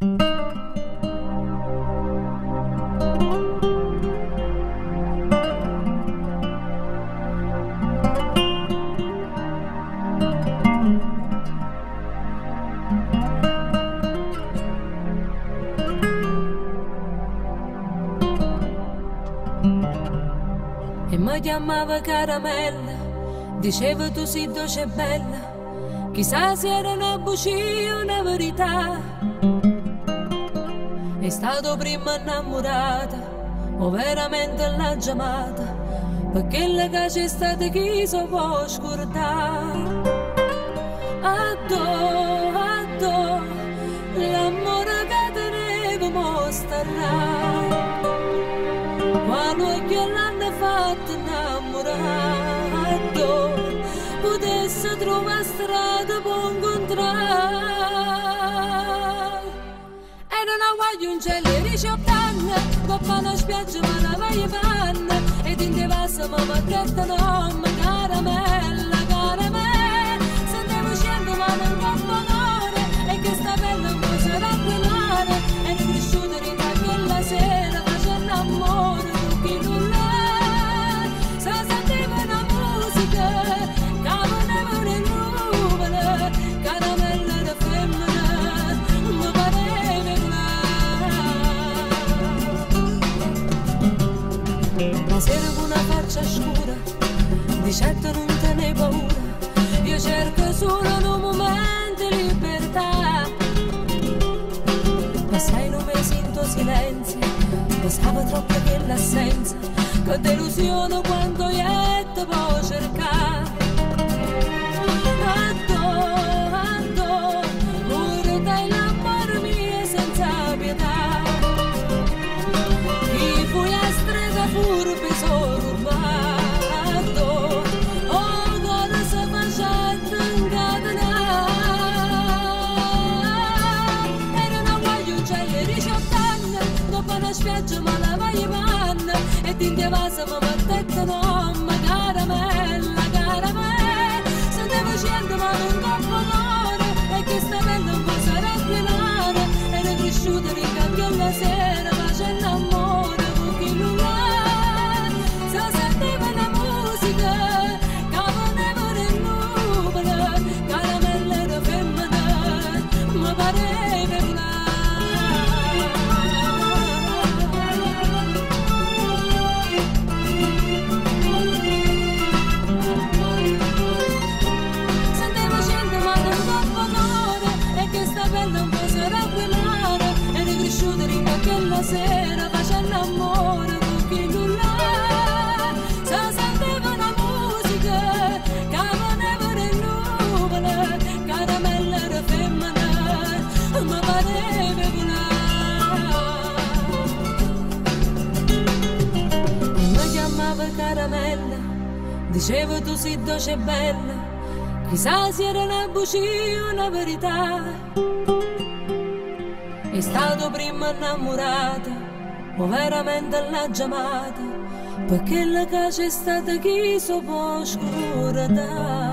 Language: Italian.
E mi chiamava caramella, diceva tu sei dolce e bella, chissà se era una bugia o una verità. È stato prima innamorata, o veramente l'ha chiamata, perché la che c'è stata chi so può scordare. Addo, l'amore che tenevo mostrerà, quando che l'hanno fatto innamorare, potesse trovare strada per incontrare. E non voglio un cielo di 18 anni, dopo una spiaggia ma la vai panna, e in te passa ma mi ha detto no, caramella, caramella, sentiamo scendo ma non troppo onore, e che sta bella non sarà quell'ora, e è cresciuta in quella sera facendo amore. Sera con una faccia scura, di certo non te ne paura, io cerco solo un momento di libertà. Ma sai non mi sento silenzio, pensavo troppo che l'assenza, che delusione quando io te può cercare. Addo, ora dai l'amore mio senza pietà, chi fu a strada furbi sono rubato, oh cosa si facendo incatenare. E non voglio un cielo di 18 anni, dopo una spiaggia ma la vai panna, e ti intevasa ma mi ha detto no, ma caramella, caramella, sentivo scendo ma non troppo amore, e che sta bella un po' sarà quell'ora, era cresciuta ricca quella sera facendo amore. Sera facendo amore con chi nulla, si sentiva una musica che veneva in nuvole, caramella era femmina, mi pareva volare. Mi chiamava caramella, diceva tu sei dolce e bella, chissà se era una bugia o una verità. È stato prima innamorata, o veramente l'ha chiamata, perché la che c'è stata chi so può scordare.